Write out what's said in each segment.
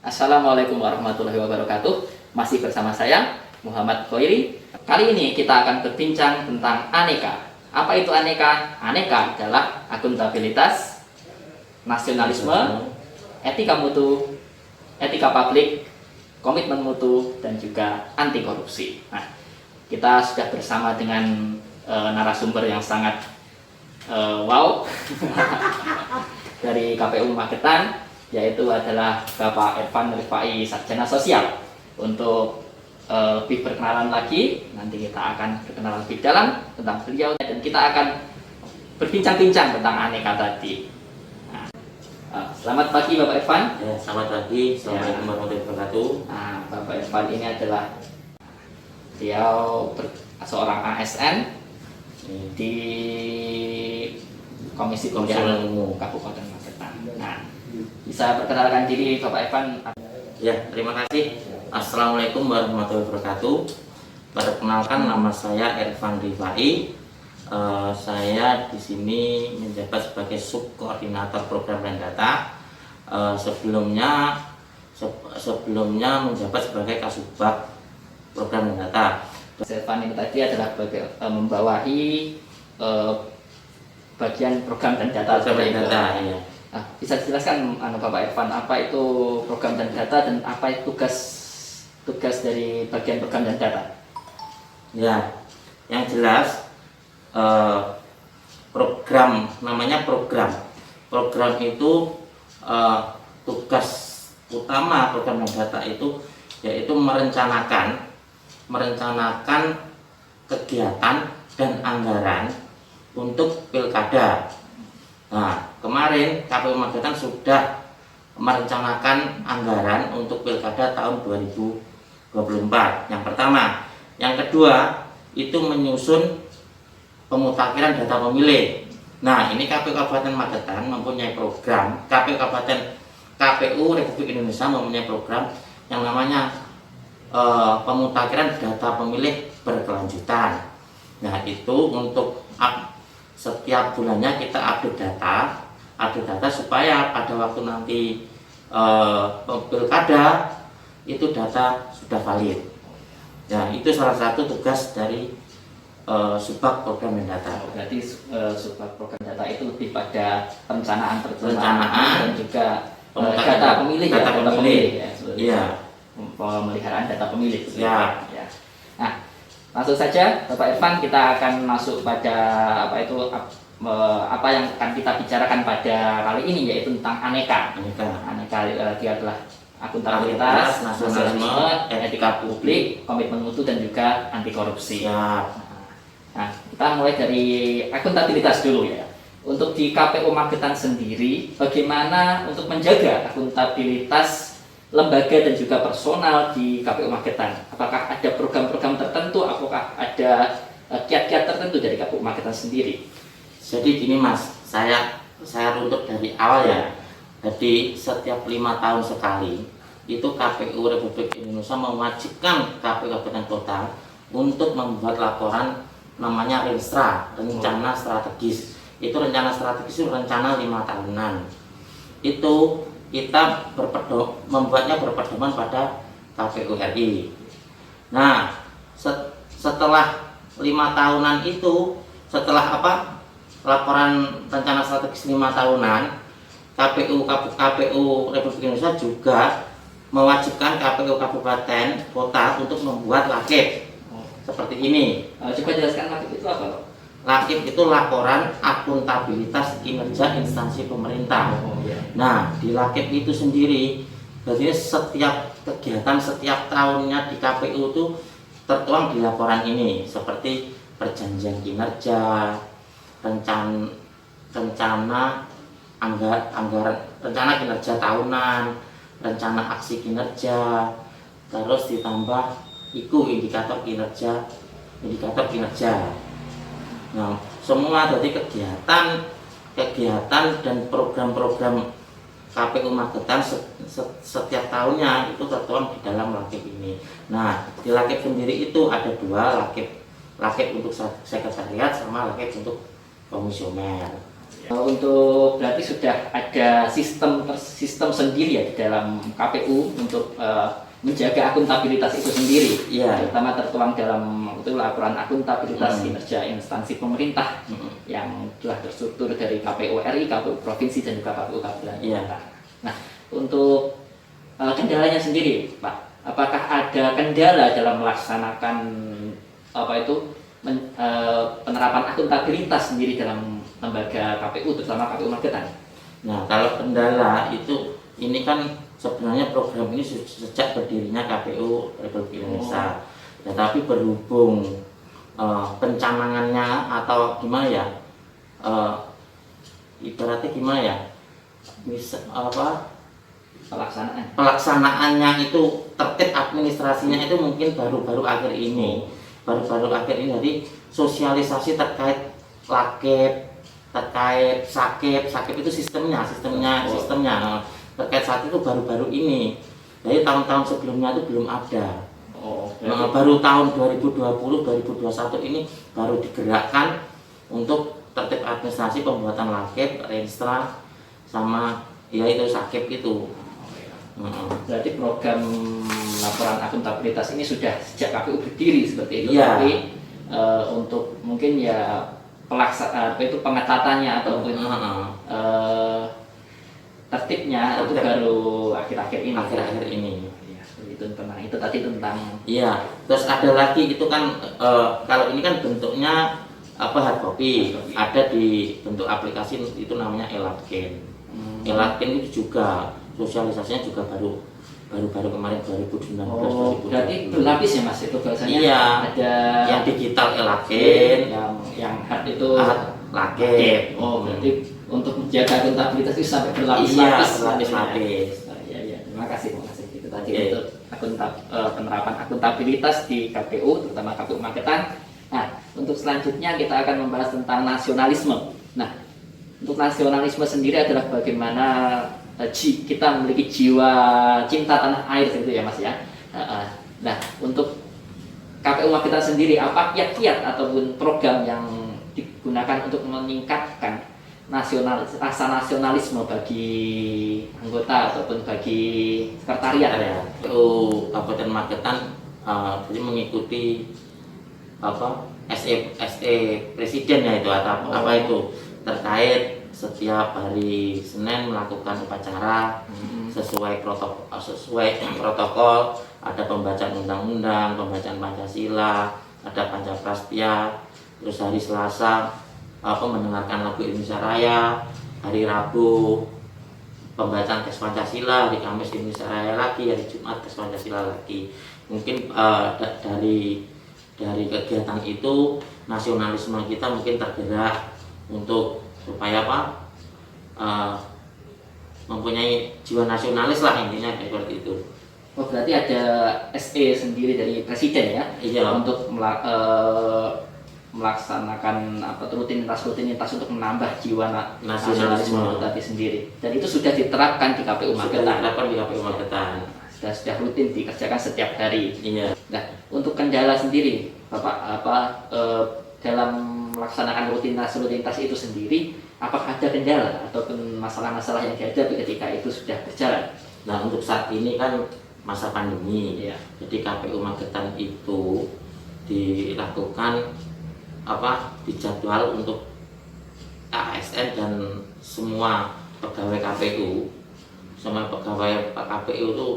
Assalamualaikum warahmatullahi wabarakatuh. Masih bersama saya Muhammad Khairi. Kali ini kita akan berbincang tentang aneka. Apa itu aneka? Aneka adalah akuntabilitas, nasionalisme, etika mutu, etika publik, komitmen mutu, dan juga anti korupsi. Nah, kita sudah bersama dengan narasumber yang sangat wow dari KPU Magetan, yaitu adalah Bapak Irfan Rifai, Sarjana Sosial. Untuk lebih berkenalan lagi, nanti kita akan berkenalan lebih dalam tentang beliau, dan kita akan berbincang-bincang tentang aneka tadi. Selamat pagi Bapak Irfan. Ya, selamat pagi, assalamualaikum warahmatullahi wabarakatuh. Bapak Irfan ini adalah beliau seorang ASN di Komisi Pemilihan Umum Kabupaten Magetan. Bisa perkenalkan diri Bapak Irfan? Ya, terima kasih. Assalamualaikum warahmatullahi wabarakatuh. Perkenalkan, nama saya Irfan Rifai. Saya di sini menjabat sebagai subkoordinator program dan data. Sebelumnya menjabat sebagai kasubag program dan data. Irfan ini tadi adalah membawahi bagian program dan data. Ya. Bisa dijelaskan Bapak Irfan, apa itu program dan data dan apa itu tugas dari bagian program dan data? Ya, yang jelas program, namanya program itu tugas utama program dan data itu yaitu merencanakan kegiatan dan anggaran untuk pilkada. Nah, kemarin KPU Magetan sudah merencanakan anggaran untuk pilkada tahun 2024. Yang pertama, yang kedua itu menyusun pemutakhiran data pemilih. Nah, ini KPU Kabupaten Magetan mempunyai program, KPU Republik Indonesia mempunyai program yang namanya pemutakhiran data pemilih berkelanjutan. Nah, itu untuk setiap bulannya kita update data supaya pada waktu nanti pilkada itu data sudah valid. Nah, itu salah satu tugas dari Subag program dan data. Berarti Subag program data itu lebih pada perencanaan dan juga data pemilih. Pemeliharaan data pemilih. Ya. Nah, langsung saja Bapak Irfan, kita akan masuk pada apa yang akan kita bicarakan pada kali ini, yaitu tentang aneka. Dia adalah akuntabilitas, nasionalisme, etika publik, komitmen mutu, dan juga anti korupsi. Nah, kita mulai dari akuntabilitas dulu ya. Untuk di KPU Magetan sendiri, bagaimana untuk menjaga akuntabilitas lembaga dan juga personal di KPU Magetan? Apakah ada program-program tertentu? Apakah ada kiat-kiat tertentu dari KPU Magetan sendiri? Jadi gini Mas, saya runtut dari awal ya. Jadi setiap 5 tahun sekali itu KPU Republik Indonesia mewajibkan KPU Kabupaten Kota untuk membuat laporan namanya RENSTRA, rencana strategis. Itu rencana strategis itu rencana 5 tahunan. Itu kita membuatnya berpedoman pada KPU RI. Nah, setelah 5 tahunan itu, setelah laporan rencana strategis 5 tahunan, KPU Republik Indonesia juga mewajibkan KPU Kabupaten Kota untuk membuat LAKIP seperti ini. Coba jelaskan LAKIP itu apa? LAKIP itu laporan akuntabilitas kinerja instansi pemerintah. Nah, di LAKIP itu sendiri, berarti setiap kegiatan setiap tahunnya di KPU itu tertuang di laporan ini, seperti perjanjian kinerja, rencana kinerja tahunan, rencana aksi kinerja, terus ditambah indikator kinerja. Nah, semua dari kegiatan dan program-program KPU Magetan setiap tahunnya itu tertuang di dalam LAKIP ini. Nah, di LAKIP sendiri itu ada 2, LAKIP untuk sekretariat sama LAKIP untuk komisioner. Untuk berarti sudah ada sistem sendiri ya di dalam KPU untuk menjaga akuntabilitas itu sendiri, terutama tertuang dalam itu laporan akuntabilitas kinerja instansi pemerintah yang telah terstruktur dari KPU RI, KPU provinsi dan juga KPU kabupaten kota. Nah, untuk kendalanya sendiri, Pak, apakah ada kendala dalam melaksanakan penerapan akuntabilitas sendiri dalam lembaga KPU, terutama KPU Magetan? Nah, kalau kendala itu, ini kan sebenarnya program ini sejak berdirinya KPU Republik Indonesia, tetapi berhubung pencanangannya atau gimana ya, ibaratnya gimana ya, bisa pelaksanaannya itu tertib, administrasinya itu mungkin baru-baru akhir ini, jadi sosialisasi terkait lakep, terkait sakit itu sistemnya terkait saat itu baru-baru ini. Jadi tahun-tahun sebelumnya itu belum ada. Baru tahun 2020-2021 ini baru digerakkan untuk tertib administrasi pembuatan lakep, renstra, sama ya itu sakit itu. Berarti program laporan akuntabilitas ini sudah sejak KPU berdiri seperti itu, ya. Tapi untuk mungkin ya pengetatannya ataupun tertibnya itu baru akhir-akhir ini. Ya, itu tadi tentang. Iya. Terus ada lagi itu kan kalau ini kan bentuknya hard copy. Ada di bentuk aplikasi itu namanya Elatken. Elatken itu juga sosialisasinya juga baru kemarin 2019. Berarti berlapis ya Mas itu bahasanya? Iya. Ada yang digital Elatken, yang hard itu Lakep. Berarti untuk menjaga akuntabilitas itu sampai berlapis-lapis. Berlapis-lapis. Iya. Terima kasih. Itu tadi untuk penerapan akuntabilitas di KPU, terutama KPU Magetan. Nah, untuk selanjutnya kita akan membahas tentang nasionalisme. Nah, untuk nasionalisme sendiri adalah bagaimana kita memiliki jiwa cinta tanah air gitu ya Mas ya. Nah, untuk KPU Magetan sendiri, apa kiat-kiat ataupun program yang digunakan untuk meningkatkan rasa nasionalisme bagi anggota ataupun bagi sekretariat ya? Kabupaten Magetan jadi mengikuti SE presiden ya itu atau itu terkait setiap hari Senin melakukan upacara sesuai protokol, ada pembacaan undang-undang, pembacaan Pancasila, ada Pancaprastia, terus hari Selasa mendengarkan lagu Indonesia Raya, hari Rabu pembacaan teks Pancasila, hari Kamis Indonesia Raya lagi, hari Jumat teks Pancasila lagi. Mungkin dari kegiatan itu nasionalisme kita mungkin tergerak untuk supaya mempunyai jiwa nasionalis lah, intinya seperti itu. Berarti ada SE sendiri dari presiden ya? Iya. Untuk melaksanakan rutinitas untuk menambah jiwa nasionalisme tadi sendiri, dan itu sudah diterapkan di KPU Magetan. Sudah rutin dikerjakan setiap hari. Iya. Nah, untuk kendala sendiri, Bapak, dalam melaksanakan rutinitas itu sendiri, apakah ada kendala ataupun masalah-masalah yang dihadapi ketika itu sudah berjalan? Nah, untuk saat ini kan masa pandemi, iya. Jadi KPU Magetan itu dilakukan dijadwal untuk ASN dan semua pegawai KPU itu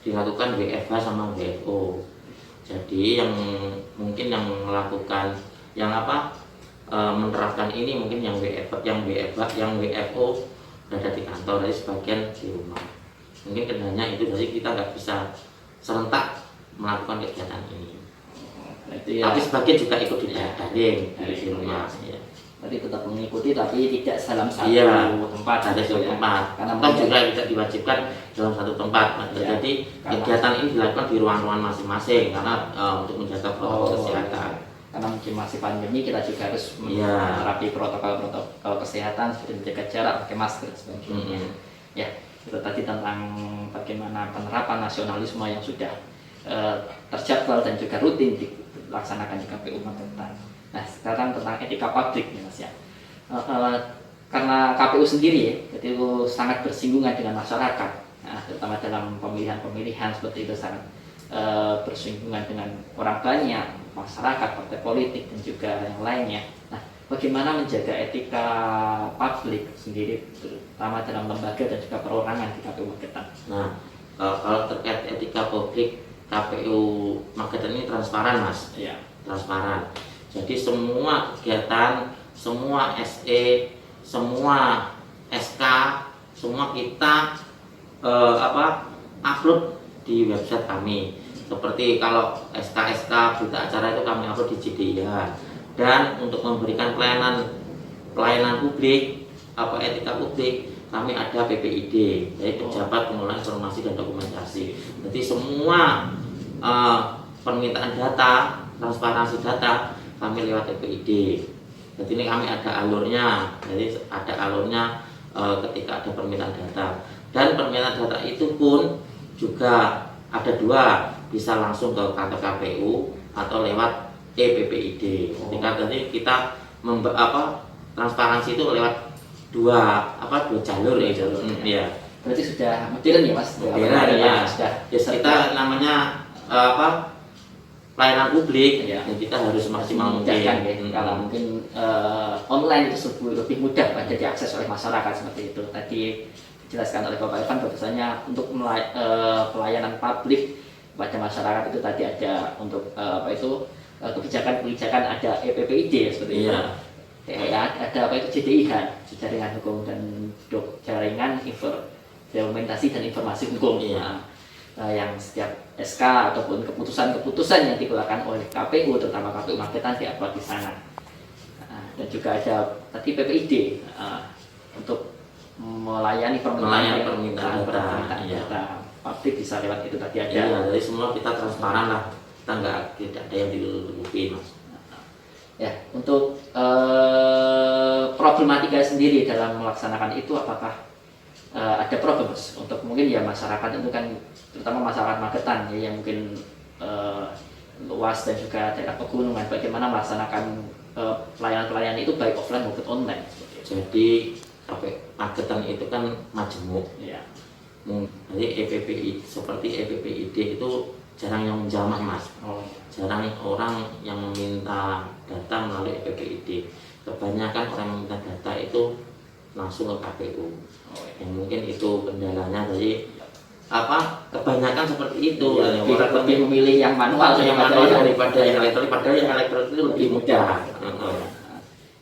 dilakukan WFH sama WFO. Jadi yang mungkin yang melakukan menerapkan ini mungkin yang WFO berada di kantor, dari sebagian di rumah. Mungkin kendalanya itu, jadi kita nggak bisa serentak melakukan kegiatan ini. Tapi sebagian juga ikut di daring di rumah. Ya. Berarti tetap mengikuti tapi tidak dalam satu tempat. Ada satu tempat. Karena juga tidak diwajibkan dalam satu tempat. Jadi kegiatan ini dilakukan di ruang-ruangan masing-masing karena untuk menjaga protokol kesehatan. Karena mungkin masih pandemi, kita juga harus menerapkan protokol kesehatan seperti menjaga jarak, pakai masker dan sebagainya. Ya, itu tadi tentang bagaimana penerapan nasionalisme yang sudah terjadwal dan juga rutin dilaksanakan di KPU Magetan. Nah, sekarang tentang etika publik ya Mas ya. karena KPU sendiri ya, jadi itu sangat bersinggungan dengan masyarakat, nah, terutama dalam pemilihan seperti itu sangat bersinggungan dengan orang banyak, masyarakat, partai politik dan juga yang lainnya. Nah, bagaimana menjaga etika publik sendiri, terutama dalam lembaga dan juga perorangan di KPU Magetan? Nah, kalau terkait etika publik, KPU Magetan ini transparan, Mas. Ya. Transparan. Jadi semua kegiatan, semua SE, semua SK, semua kita upload di website kami. Seperti kalau SK berita acara itu kami upload di JDIH. Dan untuk memberikan pelayanan publik, etika publik, kami ada PPID, yaitu Pejabat Pengelolaan Informasi dan Dokumentasi. Jadi semua permintaan data, transparansi data kami lewat PPID. Jadi ini kami ada alurnya, ketika ada permintaan data. Dan permintaan data itu pun juga ada dua, bisa langsung ke kantor KPU atau lewat PPID. Jadi kita transparansi itu lewat dua jalur ya. Iya. Berarti sudah modern ya, Mas? Modern ya. Sudah. Kita namanya pelayanan publik, ya. Dan kita harus maksimal mungkin. Ya. Kalau mungkin online itu lebih mudah pada diakses oleh masyarakat seperti itu. Tadi dijelaskan oleh Bapak Irfan bahwasanya untuk pelayanan publik pada masyarakat itu tadi ada untuk kebijakan ada EPPID ya, seperti itu. Ada JDIH, Jaringan Hukum dan Jaringan Dokumentasi dan Informasi Hukum. Yang setiap SK ataupun keputusan yang dikeluarkan oleh KPU, terutama KPU Magetan, diupload di sana. Dan juga ada tadi PPID untuk melayani permintaan data publik bisa lewat itu tadi ada. Iya, jadi semua kita transparan lah, kita tidak ada yang dilupin, Mas. Ya, untuk problematika sendiri dalam melaksanakan itu, apakah ada problem, Mas? Untuk mungkin ya masyarakat itu kan, terutama masyarakat Magetan ya, yang mungkin luas dan juga daerah pegunungan, bagaimana melaksanakan pelayanan itu baik offline maupun online. Jadi Magetan itu kan majemuk. Ya. Jadi seperti EPPID itu jarang yang menjamah, Mas. Jarang orang yang meminta data melalui EPPID. Kebanyakan orang yang meminta data itu langsung ke KPU. Yang mungkin itu kendalanya. Jadi kebanyakan seperti itu. Lebih memilih yang manual daripada yang elektronik. Padahal yang elektronik itu lebih mudah.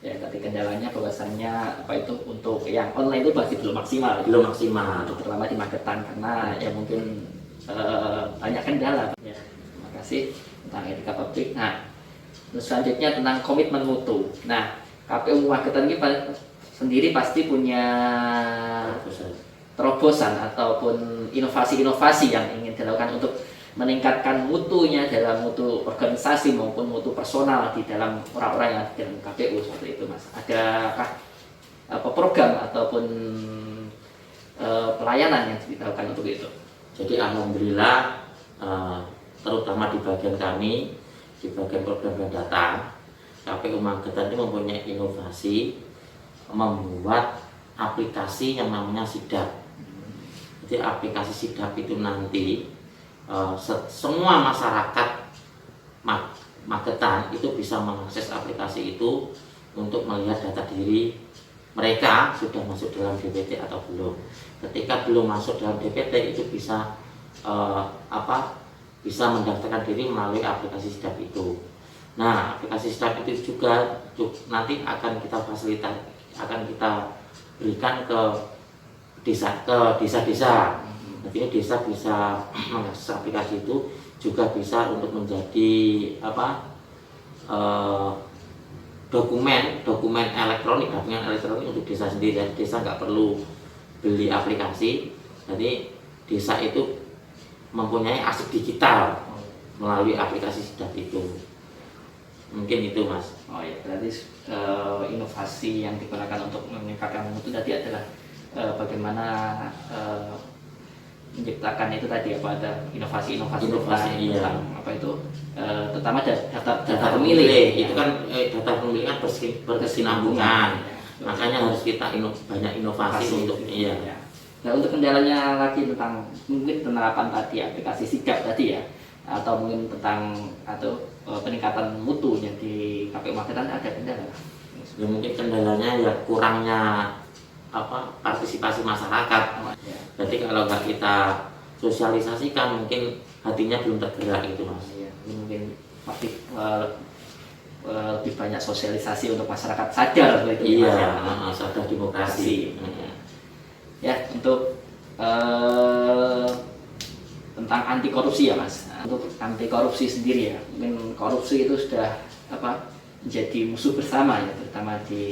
Ya, tapi kendalanya bahwasannya untuk yang online itu masih belum maksimal. Terutama di Magetan karena ya mungkin banyak kendala. Ya, terima kasih tentang etika publik. Nah, terus selanjutnya tentang komitmen mutu. Nah, KPU Magetan ini sendiri pasti punya terobosan ataupun inovasi-inovasi yang ingin dilakukan untuk meningkatkan mutunya dalam mutu organisasi maupun mutu personal di dalam orang-orang yang di dalam KPU seperti itu, Mas. Adakah program ataupun pelayanan yang dilakukan untuk itu? Jadi alhamdulillah, terutama di bagian kami, di bagian program dan data, KPU Magetan ini mempunyai inovasi membuat aplikasi yang namanya Sidap. Jadi aplikasi Sidap itu nanti semua masyarakat Magetan itu bisa mengakses aplikasi itu untuk melihat data diri mereka sudah masuk dalam DPT atau belum. Ketika belum masuk dalam DPT itu bisa bisa mendaftarkan diri melalui aplikasi Sidap itu. Nah, aplikasi Sidap itu juga nanti akan kita berikan ke desa-desa. Jadi desa bisa mengakses aplikasi itu, juga bisa untuk menjadi dokumen elektronik untuk desa sendiri. Jadi desa nggak perlu beli aplikasi. Jadi desa itu mempunyai arsip digital melalui aplikasi Sidap itu. Mungkin itu, Mas. Oh ya, berarti inovasi yang digunakan untuk meningkatkan mutu tadi adalah bagaimana menciptakan itu tadi ada inovasi-inovasi tentang terutama data pemilih. Itu kan data pemilih kan berkesinambungan. Makanya harus kita banyak inovasi untuk ya. Nah, untuk kendalanya lagi tentang mungkin penerapan tadi aplikasi sigap tadi ya, atau mungkin tentang peningkatan mutu yang di KPU Magetan ada kendala? Ya mungkin kendalanya ya kurangnya partisipasi masyarakat. Ya. Jadi kalau nggak kita sosialisasikan mungkin hatinya belum tergerak gitu mas. Ya, mungkin masih lebih banyak sosialisasi untuk masyarakat sadar begitu. Iya, sadar demokrasi. Ya, untuk tentang anti korupsi ya mas. Untuk anti korupsi sendiri ya, mungkin korupsi itu sudah menjadi musuh bersama ya, terutama di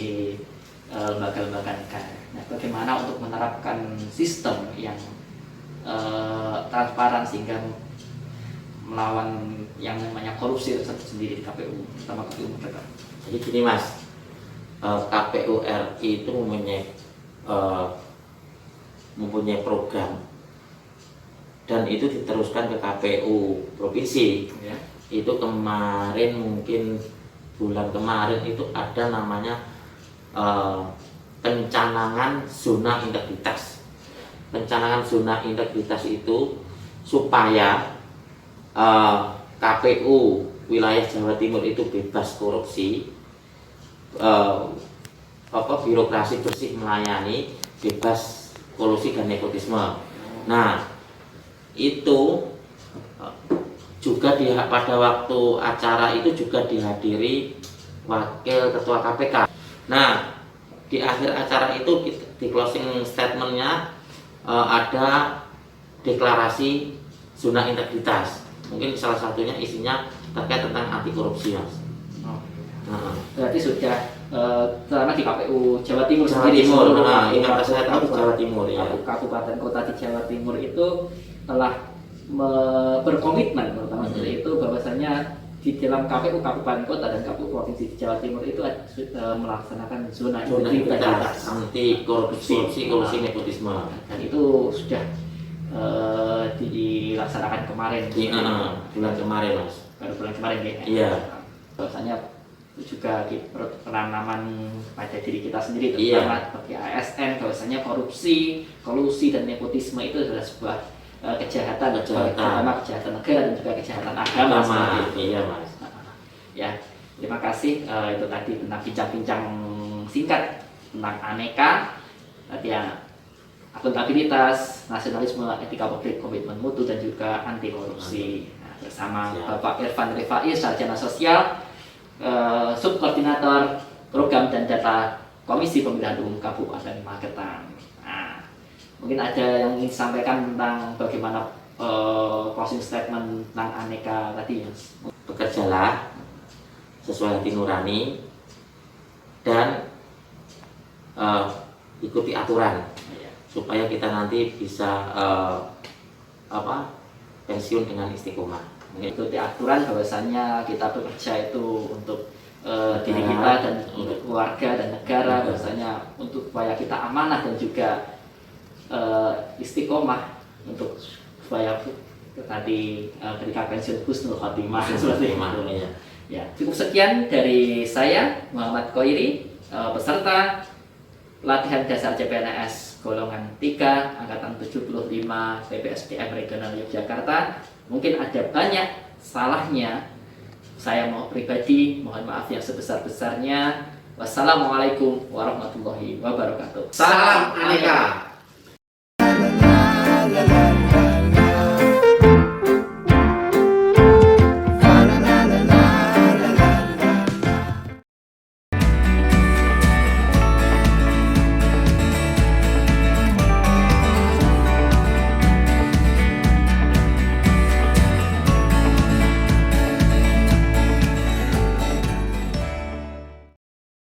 lembaga-lembaga negara. Nah, bagaimana untuk menerapkan sistem yang transparan sehingga melawan yang namanya korupsi itu sendiri di KPU, terutama KPU Magetan. Jadi gini mas, KPU RI itu mempunyai program dan itu diteruskan ke KPU provinsi. Ya. Itu kemarin mungkin bulan kemarin itu ada namanya pencanangan zona integritas. Pencanangan zona integritas itu supaya KPU wilayah Jawa Timur itu bebas korupsi, birokrasi bersih melayani, bebas kolusi dan nepotisme. Nah, itu juga pada waktu acara itu juga dihadiri Wakil Ketua KPK. Nah, di akhir acara itu di closing statementnya ada deklarasi zona integritas. Mungkin salah satunya isinya terkait tentang anti korupsi mas. Berarti sudah terutama di KPU Jawa Timur Jawa sendiri, Timur, ingat saya tahu Jawa Timur ya. Kabupaten kota di Jawa Timur itu telah berkomitmen terutama seperti itu bahwasanya di dalam KPU Kabupaten Kota dan KPU Provinsi di Jawa Timur itu melaksanakan zona integritas anti korupsi, kolusi nepotisme. Dan itu sudah dilaksanakan kemarin. Bulan kemarin mas. Baru bulan kemarin ya. Iya. Bahwasanya juga penanaman pada diri kita sendiri terutama bagi ASN bahwasanya korupsi, kolusi dan nepotisme itu adalah sebuah kejahatan terutama kejahatan negara dan juga kejahatan agama. Iya mas. Ya, terima kasih. Itu tadi tentang bincang-bincang singkat tentang aneka, tadi ya, akuntabilitas, nasionalisme, etika publik, komitmen mutu dan juga anti korupsi. Nah, bersama Bapak Irfan Rifai, Sarjana Sosial, Subkoordinator Program dan Data Komisi Pemilihan Umum Kabupaten Magetan. Nah, mungkin ada yang ingin disampaikan tentang bagaimana closing statement tentang aneka tadi mas. Bekerjalah sesuai hati nurani dan ikuti aturan supaya kita nanti bisa pensiun dengan istiqomah. Mengikuti aturan bahwasanya kita bekerja itu untuk diri kita dan untuk keluarga dan negara, bahwasanya untuk supaya kita amanah dan juga istiqomah untuk supaya tadi ketika pensiun husnul khotimah seperti itu. Ya, cukup sekian dari saya Muhammad Khoiri, peserta latihan dasar CPNS golongan 3 angkatan 75 PPSDM Regional Yogyakarta. Mungkin ada banyak salahnya, saya mau pribadi mohon maaf yang sebesar-besarnya. Wassalamualaikum warahmatullahi wabarakatuh. Salam Aneka.